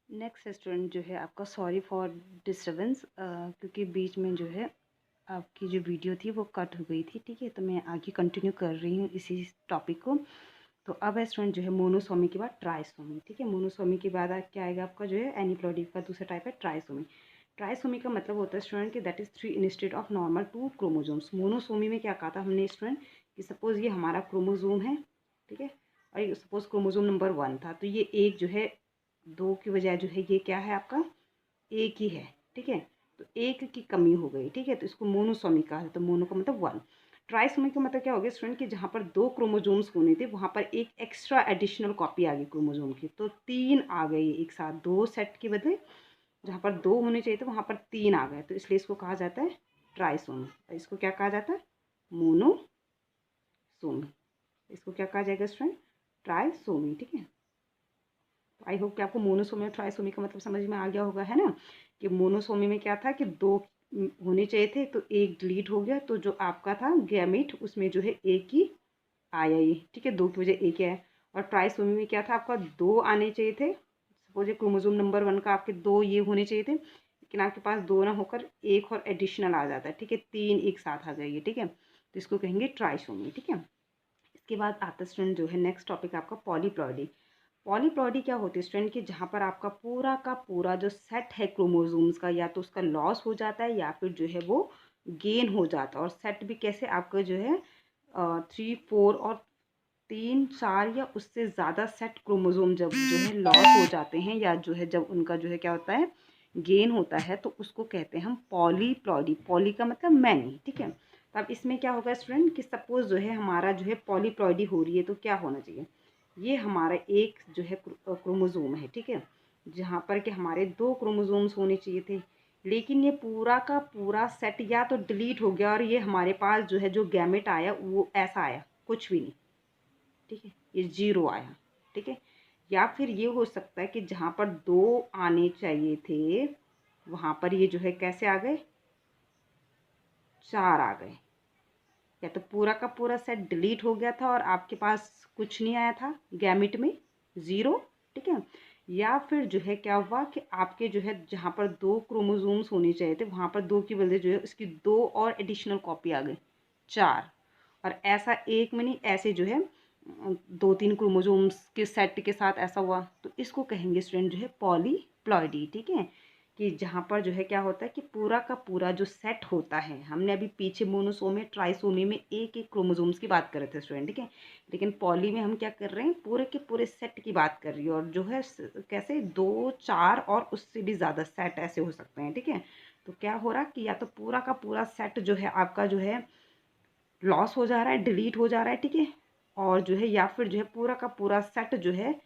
Next student जो है आपका, सॉरी फॉर डिस्टरबेंस, क्योंकि बीच में जो है आपकी जो वीडियो थी वो कट हो गई थी। ठीक है, तो मैं आगे कंटिन्यू कर रही हूँ इसी टॉपिक को। तो अब है स्टूडेंट जो है मोनोसोमी के बाद ट्राइसोमी। ठीक है, मोनोसोमी के बाद क्या आएगा आपका जो है एनीप्लॉइडी का दूसरा टाइप है ट्राइसोमी। ट्राइसोमी का मतलब होता है स्टूडेंट कि that is 3 instead of normal 2 chromosomes. Monosomy में क्या कहा था हमने स्टूडेंट कि सपोज ये हमारा क्रोमोजोम है, ठीक है, और सपोज क्रोमोजोम नंबर 1 था, तो ये एक जो है 2 की बजाय जो है ये क्या है आपका एक ही है। ठीक है, तो एक की कमी हो गई। ठीक है, तो इसको मोनोसोमी कहा है। तो मोनो का मतलब 1। ट्राइसोमी का मतलब क्या हो गया स्टूडेंट कि जहाँ पर 2 क्रोमोजोम्स होने थे वहाँ पर एक एक्स्ट्रा एडिशनल कॉपी आ गई क्रोमोजोम की, तो 3 आ गई एक साथ। 2 सेट के बदले जहाँ पर 2 होने चाहिए थे वहाँ पर 3 आ गए, तो इसलिए इसको कहा जाता है ट्राइसोमी। और इसको क्या कहा जाता है? मोनोसोमी। इसको क्या कहा जाएगा स्टूडेंट? ट्राइसोमी। ठीक है, तो आई होप कि आपको मोनोसोमी और ट्राइसोमी का मतलब समझ में आ गया होगा, है ना। कि मोनोसोमी में क्या था कि 2 होने चाहिए थे, तो एक डिलीट हो गया, तो जो आपका था गैमेट उसमें जो है एक ही आया ये। ठीक है, 2 की वजह एक ही आया। और ट्राइसोमी में क्या था आपका 2 आने चाहिए थे। सपोज क्रोमोसोम नंबर 1 का आपके 2 ये होने चाहिए थे, लेकिन आपके पास 2 ना होकर एक और एडिशनल आ जाता है। ठीक है, 3 एक साथ आ जाएगी। ठीक है, तो इसको कहेंगे ट्राइसोमी। ठीक है, इसके बाद आता स्टूडेंट जो है नेक्स्ट टॉपिक आपका पॉलीप्लॉइडी। पॉलीप्लॉइडी क्या होती है स्टूडेंट कि जहाँ पर आपका पूरा का पूरा जो सेट है क्रोमोसोम्स का, या तो उसका लॉस हो जाता है या फिर जो है वो गेन हो जाता है। और सेट भी कैसे आपका जो है 3, 4 और 3, 4 या उससे ज़्यादा सेट क्रोमोसोम जब जो है लॉस हो जाते हैं, या जो है जब उनका जो है क्या होता है गेन होता है, तो उसको कहते हैं हम पॉलीप्लॉइडी। पॉली का मतलब मैनी। ठीक है, तो अब इसमें क्या होगा स्टूडेंट कि सपोज जो है हमारा जो है पॉलीप्लॉइडी हो रही है, तो क्या होना चाहिए? ये हमारा एक जो है क्रोमोसोम है। ठीक है, जहाँ पर कि हमारे 2 क्रोमोसोम्स होने चाहिए थे, लेकिन ये पूरा का पूरा सेट या तो डिलीट हो गया और ये हमारे पास जो है जो गैमेट आया वो ऐसा आया, कुछ भी नहीं। ठीक है, ये 0 आया। ठीक है, या फिर ये हो सकता है कि जहाँ पर 2 आने चाहिए थे वहाँ पर ये जो है कैसे आ गए, 4 आ गए। या तो पूरा का पूरा सेट डिलीट हो गया था और आपके पास कुछ नहीं आया था गैमिट में, 0। ठीक है, या फिर जो है क्या हुआ कि आपके जो है जहाँ पर 2 क्रोमोसोम्स होने चाहिए थे वहाँ पर 2 की बजाय जो है उसकी 2 और एडिशनल कॉपी आ गई, 4। और ऐसा एक में नहीं, ऐसे जो है 2-3 क्रोमोसोम्स के सेट के साथ ऐसा हुआ, तो इसको कहेंगे स्टूडेंट जो है पॉलीप्लॉइडी। ठीक है, कि जहाँ पर जो है क्या होता है कि पूरा का पूरा जो सेट होता है, हमने अभी पीछे मोनोसोमी ट्राइसोमी में एक एक क्रोमोसोम्स की बात कर रहे थे स्टूडेंट। ठीक है, लेकिन पॉली में हम क्या कर रहे हैं, पूरे के पूरे सेट की बात कर रही है। और जो है कैसे 2, 4 और उससे भी ज़्यादा सेट ऐसे हो सकते हैं। ठीक है, तो क्या हो रहा है कि या तो पूरा का पूरा सेट जो है आपका जो है लॉस हो जा रहा है, डिलीट हो जा रहा है। ठीक है, और जो है या फिर जो है पूरा का पूरा सेट जो है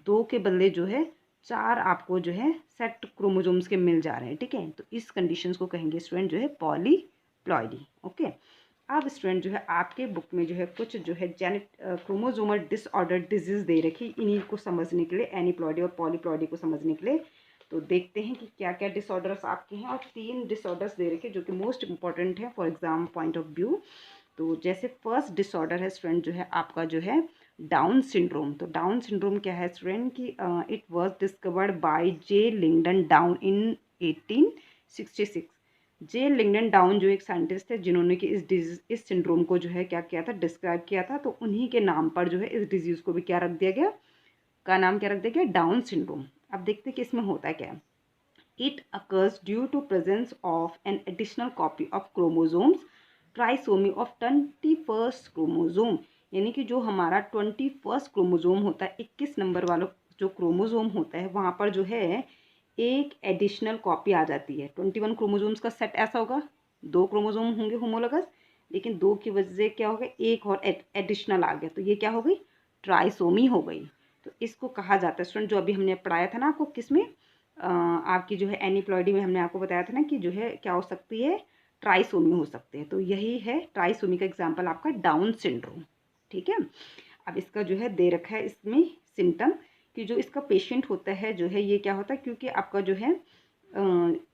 2 के बदले जो है 4 आपको जो है सेट क्रोमोसोम्स के मिल जा रहे हैं। ठीक है, तो इस कंडीशंस को कहेंगे स्टूडेंट जो है पॉलीप्लॉइडी। ओके, अब स्टूडेंट जो है आपके बुक में जो है कुछ जो है क्रोमोसोमल डिसऑर्डर डिजीज दे रखी, इन्हीं को समझने के लिए, एनीप्लॉइडी और पॉलीप्लॉइडी को समझने के लिए। तो देखते हैं कि क्या क्या डिसऑर्डर्स आपके हैं। और 3 डिसऑर्डर्स दे रखे जो कि मोस्ट इंपॉर्टेंट है for exam point of view. तो जैसे फर्स्ट डिसऑर्डर है स्टूडेंट जो है आपका जो है डाउन सिंड्रोम। तो डाउन सिंड्रोम क्या है स्टूडेंट कि it was discovered by J LinkedIn down in 1866। J LinkedIn down जो एक साइंटिस्ट है जिन्होंने कि इस सिंड्रोम को जो है क्या किया था, डिस्क्राइब किया था। तो उन्हीं के नाम पर जो है इस डिजीज़ को भी क्या रख दिया गया, का नाम क्या रख दिया गया, डाउन सिंड्रोम। अब देखते हैं कि इसमें होता है क्या। It occurs due to presence of an additional copy of chromosomes trisomy of 21st chromosome. यानी कि जो हमारा 21st क्रोमोजोम होता है, 21 नंबर वाला जो क्रोमोजोम होता है वहाँ पर जो है एक एडिशनल कॉपी आ जाती है। 21 क्रोमोजोम्स का सेट ऐसा होगा, 2 क्रोमोजोम होंगे होमोलोगस, लेकिन 2 की वजह से क्या हो गया, एक और एडिशनल आ गया, तो ये क्या हो गई, ट्राइसोमी हो गई। तो इसको कहा जाता है स्टूडेंट, जो अभी हमने पढ़ाया था ना आपको, किस में, आपकी जो है एनीप्लॉइडी में हमने आपको बताया था ना कि जो है क्या हो सकती है, ट्राइसोमी हो सकते हैं। तो यही है ट्राइसोमी का एग्जांपल आपका डाउन सिंड्रोम। ठीक है, अब इसका जो है दे रखा है इसमें सिम्टम कि जो इसका पेशेंट होता है जो है ये क्या होता है, क्योंकि आपका जो है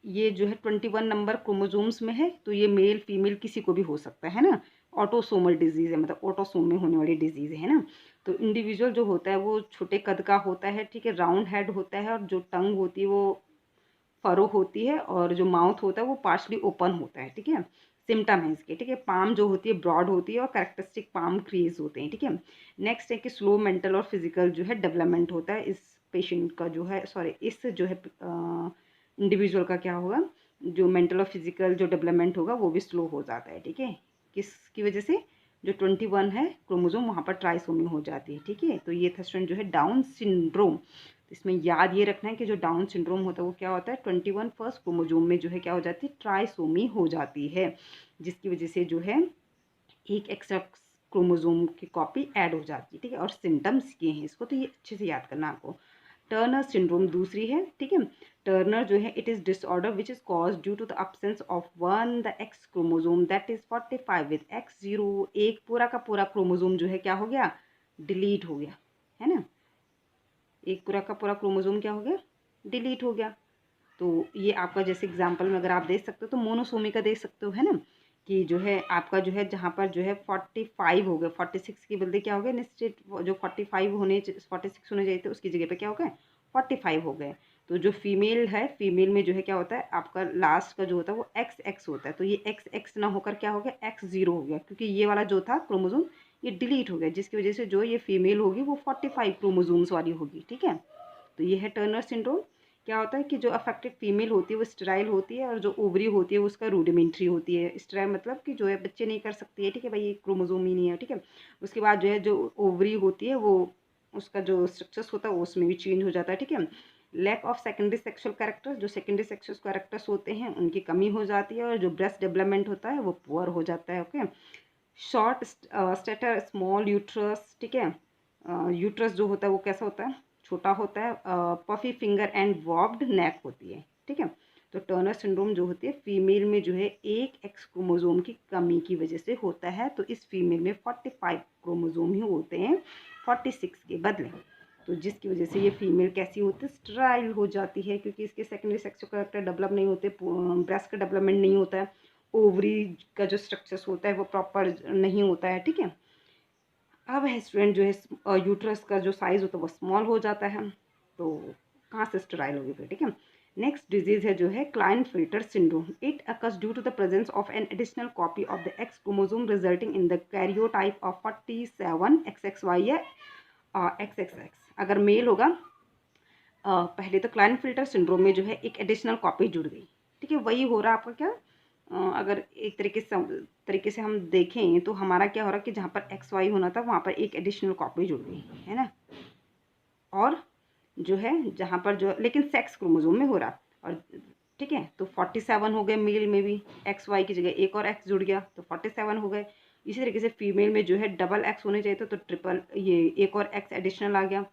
ये जो है 21 नंबर क्रोमोजोम्स में है, तो ये मेल फीमेल किसी को भी हो सकता है ना। ऑटोसोमल डिजीज़ है, मतलब ऑटोसोम में होने वाली डिजीज़ है ना। तो इंडिविजुअल जो होता है वो छोटे कद का होता है, ठीक है, राउंड हेड होता है, और जो टंग होती है वो फरो होती है, और जो माउथ होता है वो पार्शली ओपन होता है, ठीक है। सिम्टम है इसके, ठीक है। पाम जो होती है ब्रॉड होती है और कैरेक्टरिस्टिक पाम क्रीज होते हैं, ठीक है। नेक्स्ट है कि स्लो मेंटल और फिजिकल जो है डेवलपमेंट होता है इस पेशेंट का, जो है सॉरी इस जो है इंडिविजुअल का क्या होगा, जो मेंटल और फिजिकल जो डेवलपमेंट होगा वो भी स्लो हो जाता है, ठीक है। किसकी वजह से, जो 21 है क्रोमोजोम वहाँ पर ट्राइसोमी हो जाती है, ठीक है। तो ये था स्टूडेंट जो है डाउन सिंड्रोम। तो इसमें याद ये रखना है कि जो डाउन सिंड्रोम होता है वो क्या होता है, 21 फर्स्ट क्रोमोजोम में जो है क्या हो जाती है, ट्राइसोमी हो जाती है, जिसकी वजह से जो है एक एक्स्ट्रा क्रोमोजोम की कॉपी ऐड हो जाती है, ठीक है। और सिम्टम्स ये हैं इसको, तो ये अच्छे से याद करना आपको। टर्नर सिंड्रोम दूसरी है, ठीक है। टर्नर जो है it is disorder which is cause due to the absence of one the X chromosome that is 45 with X 0। एक पूरा का पूरा क्रोमोजोम जो है क्या हो गया, डिलीट हो गया, है ना। एक पूरा का पूरा क्रोमोजोम क्या हो गया, डिलीट हो गया। तो ये आपका जैसे एग्जांपल में अगर आप देख सकते हो तो मोनोसोमी का देख सकते हो, है ना, कि जो है आपका जो है जहाँ पर जो है 45 हो गए, 46 की बदले क्या हो गए, निश्चित जो 46 होने चाहिए थे उसकी जगह पे क्या हो गए, 45 हो गए। तो जो फीमेल है, फीमेल में जो है क्या होता है आपका लास्ट का जो होता है वो एक्स एक्स होता है, तो ये एक्स एक्स ना होकर क्या हो गया, एक्स 0 हो गया, क्योंकि ये वाला जो था क्रोमोजोम ये डिलीट हो गया, जिसकी वजह से जो ये फीमेल होगी वो 45 क्रोमोजोम्स वाली होगी, ठीक है। तो ये है टर्नर सिंड्रोम। क्या होता है कि जो अफेक्टेड फीमेल होती है वो स्टेराइल होती है, और जो ओवरी होती है वो उसका रूडिमेंट्री होती है। स्टेराइल मतलब कि जो है बच्चे नहीं कर सकती है, ठीक है भाई, ये क्रोमोजोम ही नहीं है, ठीक है। उसके बाद जो है जो ओवरी होती है वो उसका जो स्ट्रक्चर्स होता है वो उसमें भी चेंज हो जाता है, ठीक है। Lack of secondary sexual characters, जो सेकेंडरी सेक्सुअल कैरेक्टर्स होते हैं उनकी कमी हो जाती है, और जो ब्रेस्ट डेवलपमेंट होता है वो पुअर हो जाता है, okay. Short stator, small uterus, ठीक है। यूट्रस जो होता है वो कैसा होता है, छोटा होता है, पफी फिंगर एंड वॉब्ड नेक होती है, ठीक है। तो टर्नर सिंड्रोम जो होती है फीमेल में जो है एक एक्स क्रोमोजोम की कमी की वजह से होता है, तो इस फीमेल में 45 क्रोमोजोम ही होते हैं 46 के बदले। तो जिसकी वजह से ये फीमेल कैसी होती है, स्टेराइल हो जाती है, क्योंकि इसके सेकेंडरी सेक्सुअल कैरेक्टर डेवलप नहीं होते, ब्रेस्ट का डेवलपमेंट नहीं होता है, ओवरी का जो स्ट्रक्चर्स होता है वो प्रॉपर नहीं होता है, ठीक है। अब है स्टूडेंट जो है यूट्रस का जो साइज होता है वो स्मॉल हो जाता है, तो कहाँ से स्टेराइल होगी फिर, ठीक है। नेक्स्ट डिजीज है जो है Klinefelter syndrome. It occurs due to the presence of an additional copy of the X chromosome resulting in the karyotype of 47 XXY या XXX। अगर मेल होगा, पहले तो क्लाइनफिल्टर सिंड्रोम में जो है एक एडिशनल कॉपी जुड़ गई, ठीक है। वही हो रहा है आपका क्या, अगर एक तरीके से हम देखें तो हमारा क्या हो रहा है कि जहाँ पर XY होना था वहाँ पर एक एडिशनल कॉपी जुड़ गई, है ना। और जो है जहाँ पर जो लेकिन सेक्स क्रोमोसोम में हो रहा, और ठीक है, तो 47 हो गए मेल में भी, XY की जगह एक और X जुड़ गया तो 47 हो गए। इसी तरीके से फीमेल में जो है डबल X होने चाहिए तो ट्रिपल ये एक और X एडिशनल आ गया,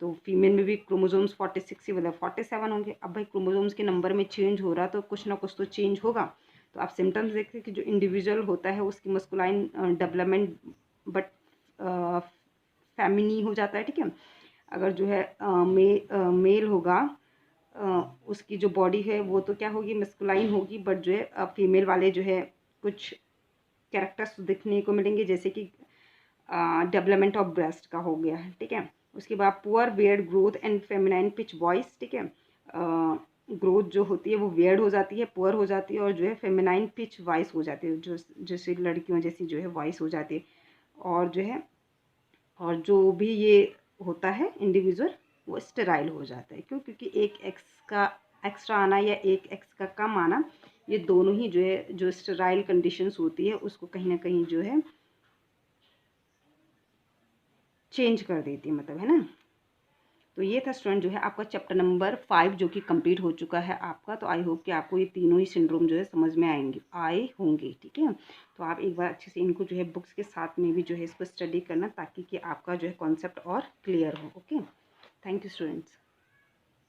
तो फीमेल में भी क्रोमोसोम्स 46 की बजाय 47 होंगे। अब भाई क्रोमोसोम्स के नंबर में चेंज हो रहा तो कुछ ना कुछ तो चेंज होगा। तो आप सिम्टम्स देखते हैं कि जो इंडिविजुअल होता है उसकी मस्कुलाइन डेवलपमेंट बट फेमिनी हो जाता है, ठीक है। अगर जो है मेल होगा, उसकी जो बॉडी है वो तो क्या होगी, मस्कुलाइन होगी, बट जो है फीमेल वाले जो है कुछ कैरेक्टर्स दिखने को मिलेंगे, जैसे कि डेवलपमेंट ऑफ ब्रेस्ट का हो गया है, ठीक है। उसके बाद poor beard growth and feminine pitch voice, ठीक है। ग्रोथ जो होती है वो वियर्ड हो जाती है, पुअर हो जाती है, और जो है फेमिनाइन पिच वॉइस हो जाती है, जो जैसे लड़कियों जैसी जो है वॉइस हो जाती है। और जो है और जो भी ये होता है इंडिविजुअल वो स्टेराइल हो जाता है, क्यों, क्योंकि एक एक्स का एक्स्ट्रा आना या एक एक्स का कम आना, ये दोनों ही जो है जो स्टेराइल कंडीशंस होती है उसको कहीं ना कहीं जो है चेंज कर देती है, मतलब, है ना। तो ये था स्टूडेंट जो है आपका चैप्टर नंबर 5 जो कि कंप्लीट हो चुका है आपका। तो आई होप कि आपको ये तीनों ही सिंड्रोम जो है समझ में आए होंगे, ठीक है। तो आप एक बार अच्छे से इनको जो है बुक्स के साथ में भी जो है इसको स्टडी करना, ताकि कि आपका जो है कॉन्सेप्ट और क्लियर हो, ओके। Thank you students.